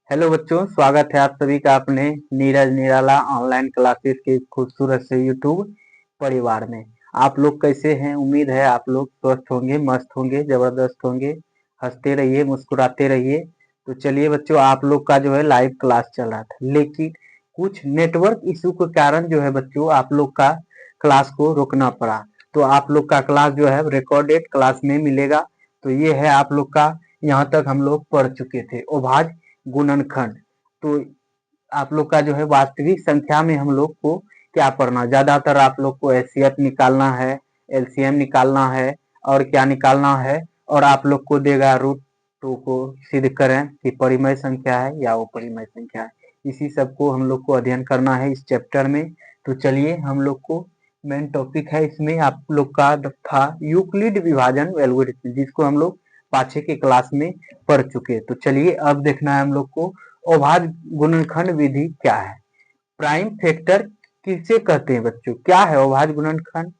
Hello बच्चों, स्वागत है आप सभी का अपने नीरज निराला ऑनलाइन क्लासेस के खूबसूरत से यूट्यूब परिवार में। आप लोग कैसे हैं? उम्मीद है आप लोग स्वस्थ होंगे, मस्त होंगे, जबरदस्त होंगे। हंसते रहिए, मुस्कुराते रहिए। तो चलिए बच्चों, आप लोग का जो है लाइव क्लास चल रहा था, लेकिन कुछ नेटवर्क इशू के कारण जो है बच्चों आप लोग का क्लास को रोकना पड़ा। तो आप लोग का क्लास जो है रिकॉर्डेड क्लास में मिलेगा। तो ये है आप लोग का, यहाँ तक हम लोग पढ़ चुके थे अभाज्य गुणनखंड। तो आप लोग का जो है वास्तविक संख्या में हम लोग को क्या पढ़ना, ज्यादातर आप लोग को एचसीएफ निकालना है, एलसीएम निकालना है, और क्या निकालना है, और आप लोग को देगा रूट टू को सिद्ध करें कि परिमेय संख्या है या अपरिमेय संख्या है। इसी सब को हम लोग को अध्ययन करना है इस चैप्टर में। तो चलिए हम लोग को मेन टॉपिक है इसमें आप लोग का था यूक्लिड विभाजन एल्गोरिथम, जिसको हम लोग पाछे के क्लास में पढ़ चुके। तो चलिए अब देखना है हम लोग को अभाज्य गुणनखंड विधि क्या है, प्राइम फैक्टर किसे कहते हैं बच्चों, क्या है अभाज्य गुणनखंड,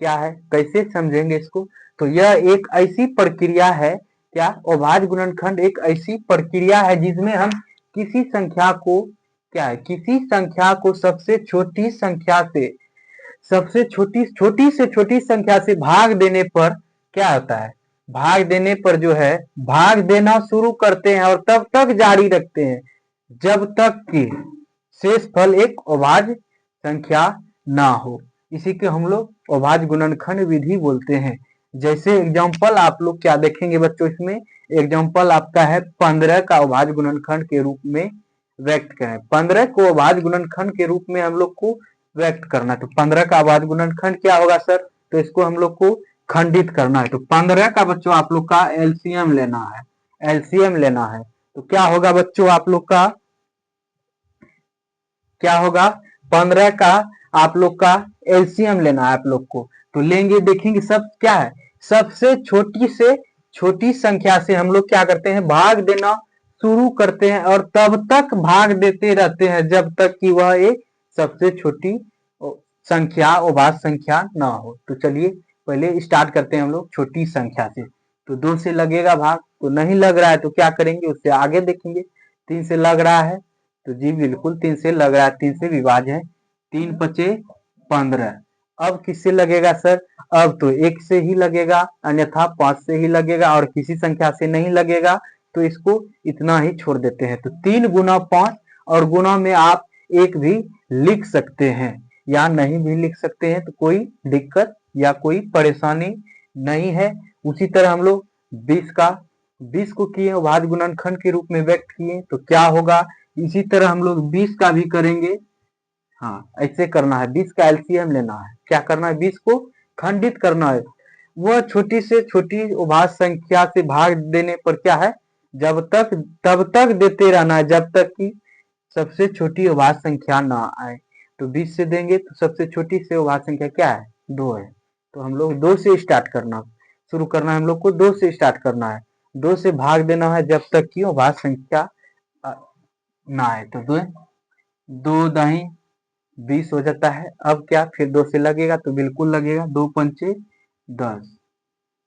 क्या है, कैसे समझेंगे इसको। तो यह एक ऐसी प्रक्रिया है, क्या अभाज्य गुणनखंड एक ऐसी प्रक्रिया है जिसमें हम किसी संख्या को, क्या है, किसी संख्या को सबसे छोटी संख्या से, सबसे छोटी से छोटी संख्या से भाग देने पर क्या होता है, भाग देने पर जो है भाग देना शुरू करते हैं और तब तक जारी रखते हैं जब तक कि शेष फल एक अभाज्य संख्या ना हो। इसी के हम लोग अभाज्य गुणनखंड विधि बोलते हैं। जैसे एग्जांपल आप लोग क्या देखेंगे बच्चों, इसमें एग्जांपल आपका है 15 का अभाज्य गुणनखंड के रूप में व्यक्त करें। 15 को अभाज्य गुणनखंड के रूप में हम लोग को व्यक्त करना है। तो 15 का अभाज्य गुणनखंड क्या होगा सर, तो इसको हम लोग को खंडित करना है। तो 15 का बच्चों आप लोग का एलसीएम लेना है, एलसीएम लेना है। तो क्या होगा बच्चों आप लोग का, क्या होगा, 15 का आप लोग का एलसीएम लेना है आप लोग को। तो लेंगे, देखेंगे सब क्या है, सबसे छोटी से छोटी संख्या से हम लोग क्या करते हैं, भाग देना शुरू करते हैं और तब तक भाग देते रहते हैं जब तक कि वह एक सबसे छोटी संख्या अभाज्य संख्या ना हो। तो चलिए पहले स्टार्ट करते हैं हम लोग छोटी संख्या से। तो 2 से लगेगा भाग, तो नहीं लग रहा है तो क्या करेंगे, उससे आगे देखेंगे। 3 से लग रहा है, तो जी बिल्कुल 3 से लग रहा है, 3 से विभाज्य है, 3 पचे 15। अब किससे लगेगा सर, अब तो 1 से ही लगेगा, अन्यथा 5 से ही लगेगा, और किसी संख्या से नहीं लगेगा तो इसको इतना ही छोड़ देते हैं। तो 3 गुना 5, और गुना में आप 1 भी लिख सकते हैं या नहीं भी लिख सकते हैं, तो कोई दिक्कत या कोई परेशानी नहीं है। उसी तरह हम लोग 20 को किए अभाज्य गुणनखंड के रूप में व्यक्त किए, तो क्या होगा, इसी तरह हम लोग 20 का भी करेंगे। हाँ, ऐसे करना है, 20 का एलसीएम लेना है, क्या करना है, 20 को खंडित करना है। वह छोटी से छोटी अभाज्य संख्या से भाग देने पर क्या है, जब तक तब तक देते रहना है जब तक कि सबसे छोटी अभाज्य संख्या ना आए। तो 20 से देंगे तो सबसे छोटी से अभाज्य संख्या क्या है, 2 है। तो हम लोग 2 से स्टार्ट करना शुरू करना है, हम लोग को 2 से स्टार्ट करना है, 2 से भाग देना है जब तक कि अभाज्य संख्या ना आए। तो 2 दही 20 हो जाता है। अब क्या, फिर 2 से लगेगा तो बिल्कुल लगेगा, 2 पंचे 10।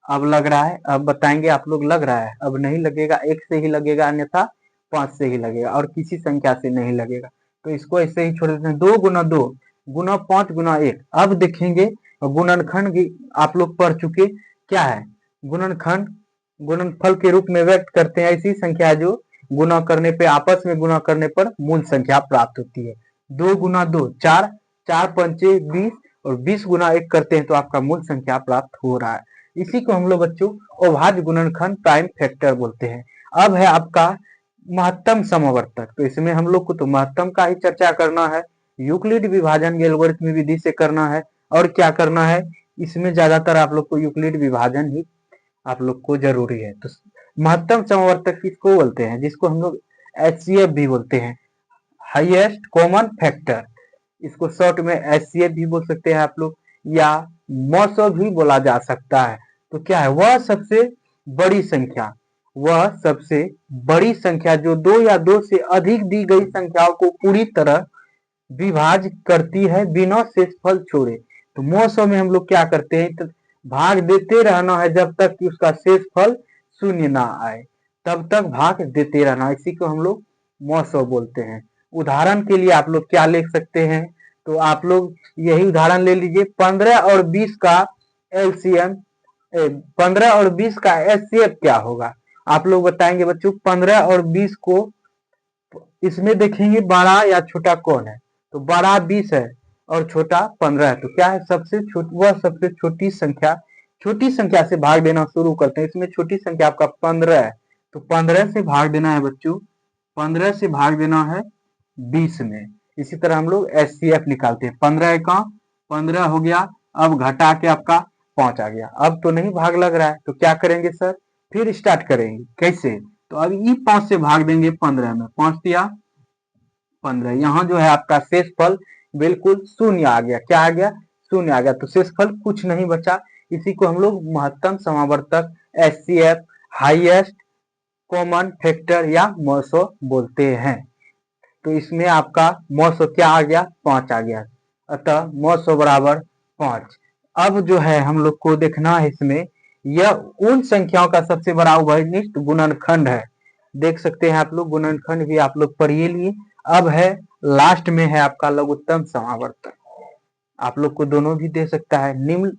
अब लग रहा है, अब बताएंगे आप लोग लग रहा है, अब नहीं लगेगा, 1 से ही लगेगा, अन्यथा 5 से ही लगेगा, और किसी संख्या से नहीं लगेगा। तो इसको ऐसे ही छोड़ देते हैं, 2 गुना 2 गुना 5 गुना 1। अब देखेंगे गुणनखंड की आप लोग पढ़ चुके, क्या है गुणनखंड, गुणनफल के रूप में व्यक्त करते हैं ऐसी संख्या जो गुना करने पे, आपस में गुना करने पर मूल संख्या प्राप्त होती है। 2 गुना 2 4, 4 पंचे 20, और 20 गुना 1 करते हैं तो आपका मूल संख्या प्राप्त हो रहा है। इसी को हम लोग बच्चों अभाज्य गुणनखंड प्राइम फैक्टर बोलते हैं। अब है आपका महत्तम समवर्तक। तो इसमें हम लोग को तो महत्तम का ही चर्चा करना है, यूक्लिड विभाजन एल्गोरिथम विधि से करना है, और क्या करना है, इसमें ज्यादातर आप लोग को यूक्लिड विभाजन ही आप लोग को जरूरी है। तो महत्तम समवर्तक किसको बोलते हैं, जिसको हम लोग एचसीएफ भी बोलते हैं, हाईएस्ट कॉमन फैक्टर। इसको शॉर्ट में एचसीएफ भी बोल सकते हैं आप लोग, या मौसो भी बोला जा सकता है। तो क्या है, वह सबसे बड़ी संख्या, वह सबसे बड़ी संख्या जो 2 या 2 से अधिक दी गई संख्याओं को पूरी तरह विभाज्य करती है बिना शेषफल छोड़े। तो मौसम में हम लोग क्या करते हैं, तो भाग देते रहना है जब तक कि उसका शेषफल शून्य ना आए तब तक भाग देते रहना, इसी को हम लोग मौसो बोलते हैं। उदाहरण के लिए आप लोग क्या लिख सकते हैं, तो आप लोग यही उदाहरण ले लीजिए, 15 और 20 का एलसीएम, 15 और 20 का एचसीएफ क्या होगा। आप लोग बताएंगे बच्चों, 15 और 20 को इसमें देखेंगे बड़ा या छोटा कौन है, तो बड़ा 20 है और छोटा 15 है, तो क्या है सबसे छोटी, वह सबसे छोटी संख्या से भाग देना शुरू करते हैं। इसमें छोटी संख्या आपका 15 है, तो 15 से भाग देना है बच्चों, 15 से भाग देना है 20 में। इसी तरह हम लोग एचसीएफ निकालते हैं, 15 का 15 हो गया, अब घटा के आपका 5 आ गया। अब तो नहीं भाग लग रहा है, तो क्या करेंगे सर, फिर स्टार्ट करेंगे कैसे, तो अब ई 5 से भाग देंगे 15 में, 5 दिया 15, यहाँ जो है आपका शेषफल बिल्कुल शून्य आ गया। क्या आ गया, शून्य आ गया, तो शेषफल कुछ नहीं बचा। इसी को हम लोग महत्तम समावर्तक, एचसीएफ, हाईएस्ट कॉमन फैक्टर या मौसो बोलते हैं। तो इसमें आपका मौसो क्या आ गया, 5 आ गया, अतः मौसो बराबर 5। अब जो है हम लोग को देखना है इसमें, यह उन संख्याओं का सबसे बड़ा उभयनिष्ठ गुणनखंड है। देख सकते हैं आप लोग, गुणनखंड भी आप लोग पढ़िए लिए। अब है लास्ट में है आपका लघुत्तम समावर्तक, आप लोग को दोनों भी दे सकता है। निम्न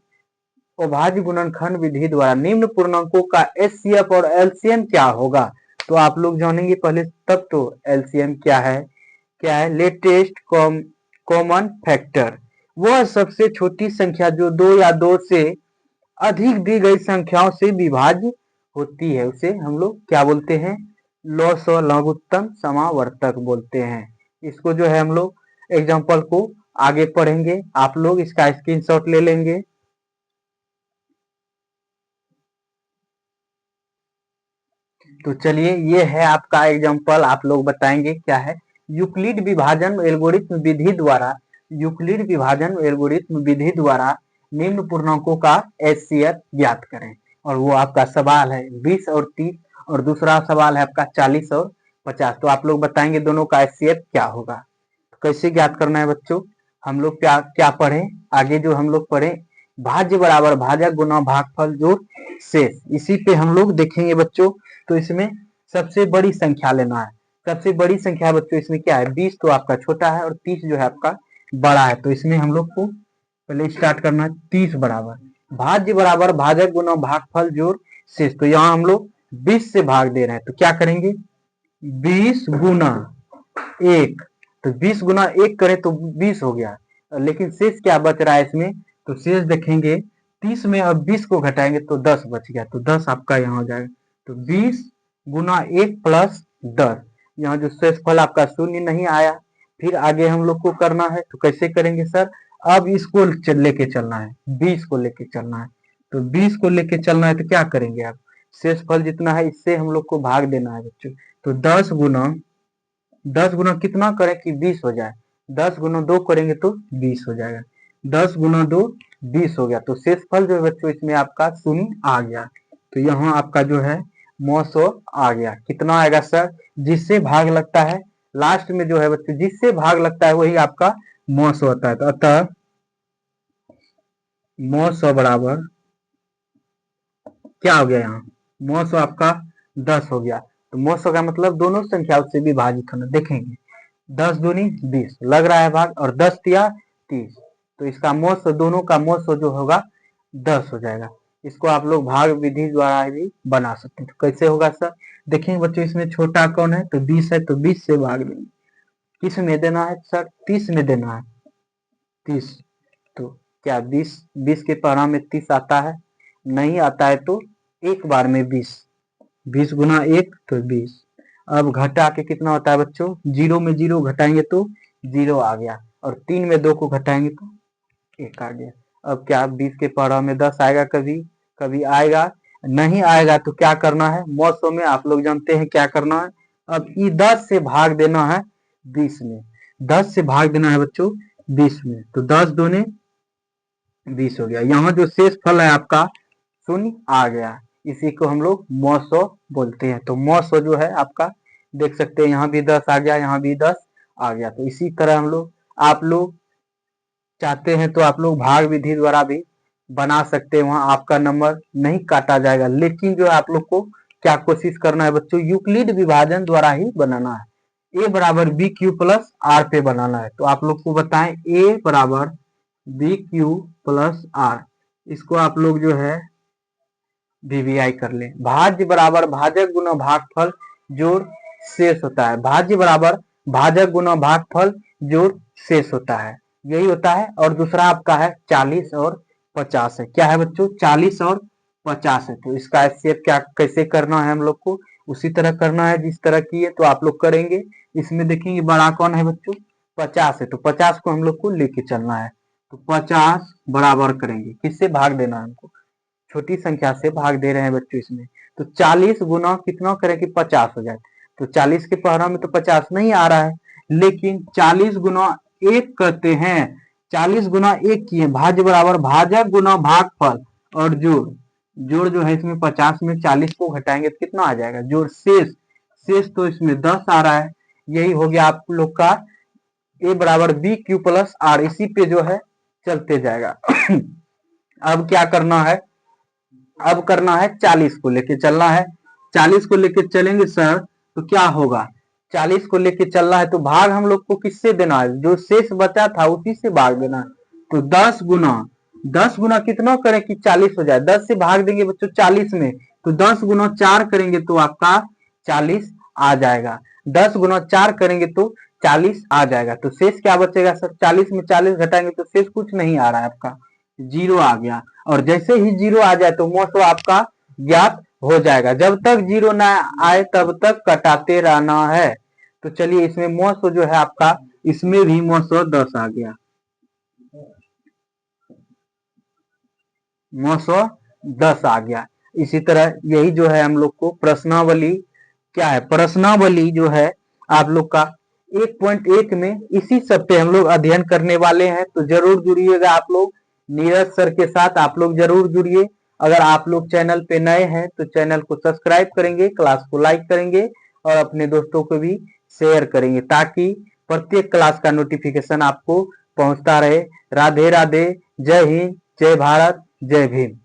अभाज्य गुणनखंड विधि द्वारा निम्न पूर्णांकों का एचसीएफ और एलसीएम क्या होगा, तो आप लोग जानेंगे पहले तब तो। एलसीएम क्या है, लेटेस्ट कॉमन फैक्टर, वह सबसे छोटी संख्या जो 2 या 2 से अधिक दी गई संख्याओं से विभाज्य होती है, उसे हम लोग क्या बोलते हैं, लघुत्तम समावर्तक बोलते हैं। इसको जो है हम लोग एग्जाम्पल को आगे पढ़ेंगे, आप लोग इसका स्क्रीनशॉट ले लेंगे। तो चलिए, ये है आपका एग्जाम्पल, आप लोग बताएंगे क्या है। यूक्लिड विभाजन एल्गोरिथ्म विधि द्वारा, यूक्लिड विभाजन एल्गोरिथ्म विधि द्वारा निम्न पूर्णांकों का एचसीएफ ज्ञात करें। और वो आपका सवाल है 20 और 30, और दूसरा सवाल है आपका 40 और 50। तो आप लोग बताएंगे दोनों का एचसीएफ क्या होगा। तो कैसे ज्ञात करना है बच्चों, हम लोग क्या क्या पढ़े आगे, जो हम लोग पढ़े भाज्य बराबर भाजक गुना भागफल जोड़ शेष, इसी पे हम लोग देखेंगे बच्चों। तो इसमें सबसे बड़ी संख्या लेना है, सबसे बड़ी संख्या बच्चों इसमें क्या है, 20 तो आपका छोटा है और 30 जो है आपका बड़ा है। तो इसमें हम लोग को पहले स्टार्ट करना है 30 बराबर भाज्य बराबर भाजक गुना भागफल जोड़ शेष। तो यहाँ हम लोग 20 से भाग दे रहे हैं, तो क्या करेंगे 20 गुना 1, तो 20 गुना 1 करें तो 20 हो गया, लेकिन शेष क्या बच रहा है इसमें, तो शेष देखेंगे 30 में अब 20 को घटाएंगे तो 10 बच गया, तो 10 आपका यहाँ हो जाएगा। तो 20 गुना 1 प्लस 10, यहाँ जो शेषफल आपका शून्य नहीं आया। फिर आगे हम लोग को करना है, तो कैसे करेंगे सर, अब इसको लेके चलना है, 20 को लेके चलना है। तो 20 को लेके चलना है तो क्या करेंगे आप, शेषफल जितना है इससे हम लोग को भाग देना है बच्चों। तो 10 गुना कितना करें कि 20 हो जाए, 10 गुना 2 करेंगे तो 20 हो जाएगा, 10 गुना 2 20 हो गया। तो शेषफल जो है बच्चों इसमें आपका शून्य आ गया। तो यहाँ आपका जो है मौसो आ गया। कितना आएगा सर, जिससे भाग लगता है लास्ट में जो है बच्चों, जिससे भाग लगता है वही आपका मौसो होता है। तो अतः मौसो बराबर क्या हो गया, यहाँ मौसो आपका 10 हो गया। तो मौसो का मतलब दोनों संख्याओं से विभाजित होना। देखेंगे 10 दूनी 20 लग रहा है भाग, और 10 तिया 30, तो इसका मौसो दोनों का मौसो जो होगा 10 हो जाएगा। इसको आप लोग भाग विधि द्वारा भी बना सकते हैं। तो कैसे होगा सर, देखेंगे बच्चों इसमें छोटा कौन है, तो 20 है, तो 20 से भाग देंगे। किस में देना है सर, 30 में देना है, 30। तो क्या 20 के पढ़ा में 30 आता है, नहीं आता है, तो एक बार में 20 गुना 1 तो 20। अब घटा के कितना होता है बच्चों, 0 में 0 घटाएंगे तो 0 आ गया, और 3 में 2 को घटाएंगे तो 1 आ गया। अब क्या 20 के पढ़ा में 10 आएगा, कभी कभी आएगा, नहीं आएगा तो क्या करना है, मौसों में आप लोग जानते हैं क्या करना है। अब ये 10 से भाग देना है 20 में, 10 से भाग देना है बच्चों 20 में, तो 10 दूने 20 हो गया। यहाँ जो शेष फल है आपका शून्य आ गया, इसी को हम लोग मौसो बोलते हैं। तो मौसो जो है आपका देख सकते हैं, यहाँ भी 10 आ गया, यहाँ भी 10 आ गया। तो इसी तरह हम लोग, आप लोग चाहते हैं तो आप लोग भाग विधि द्वारा भी बना सकते हैं, वहां आपका नंबर नहीं काटा जाएगा, लेकिन जो आप लोग को क्या कोशिश करना है बच्चों, यूक्लिड विभाजन द्वारा ही बनाना है। ए बराबर बी क्यू प्लस आर पे बनाना है। तो आप लोग को बताएं ए बराबर बी क्यू प्लस आर, इसको आप लोग जो है वीवीआई कर लें। भाज्य बराबर भाजक गुना भागफल जोड़ शेष होता है। भाज्य बराबर भाजक गुना भागफल जोड़ शेष होता है, यही होता है। और दूसरा आपका है 40 और 50 है। क्या है बच्चों, 40 और 50 है। तो इसका एचसीएफ क्या कैसे करना है हम लोग को, उसी तरह करना है जिस तरह की है तो आप लोग करेंगे। इसमें देखेंगे बड़ा कौन है बच्चों, 50 है, तो 50 को हम लोग को लेके चलना है। तो 50 बराबर करेंगे, किससे भाग देना है हमको, छोटी संख्या से भाग दे रहे हैं बच्चों इसमें। तो 40 गुना कितना करें कि 50 हो जाए। तो 40 के पहरा में तो 50 नहीं आ रहा है, लेकिन 40 गुना 1 करते हैं, 40 गुना 1 किए, भाज्य बराबर भाजक गुना भागफल और जोड़, जोड़ जो है इसमें 50 में 40 को घटाएंगे तो कितना आ जाएगा, जोड़ शेष, शेष तो इसमें 10 आ रहा है। यही हो गया आप लोग का ए बराबर बी क्यू प्लस आर, इसी पे जो है चलते जाएगा। अब क्या करना है, अब करना है 40 को लेके चलना है। 40 को लेके चलेंगे सर तो क्या होगा, 40 को लेके चलना है तो भाग हम लोग को किससे देना है, जो शेष बचा था उसी से भाग देना है। तो 10 गुना, 10 गुना कितना करें कि 40 हो जाए, 10 से भाग देंगे बच्चों 40 में, तो 10 गुना 4 करेंगे तो आपका 40 आ जाएगा। 10 गुना 4 करेंगे तो 40 आ जाएगा। तो शेष क्या बचेगा सर, 40 में 40 घटाएंगे तो शेष कुछ नहीं आ रहा है, आपका 0 आ गया। और जैसे ही 0 आ जाए तो मोसो आपका ज्ञात हो जाएगा। जब तक 0 ना आए तब तक कटाते रहना है। तो चलिए इसमें मोसो जो है आपका, इसमें भी मोसो 10 आ गया, मोसो 10 आ गया। इसी तरह यही जो है हम लोग को प्रश्नावली, क्या है प्रश्नावली जो है आप लोग का 1.1 में इसी सब पे हम लोग अध्ययन करने वाले हैं। तो जरूर जुड़िएगा आप लोग, नीरज सर के साथ आप लोग जरूर जुड़िए। अगर आप लोग चैनल पे नए हैं तो चैनल को सब्सक्राइब करेंगे, क्लास को लाइक करेंगे और अपने दोस्तों को भी शेयर करेंगे, ताकि प्रत्येक क्लास का नोटिफिकेशन आपको पहुंचता रहे। राधे राधे, जय हिंद, जय भारत, जय भीम।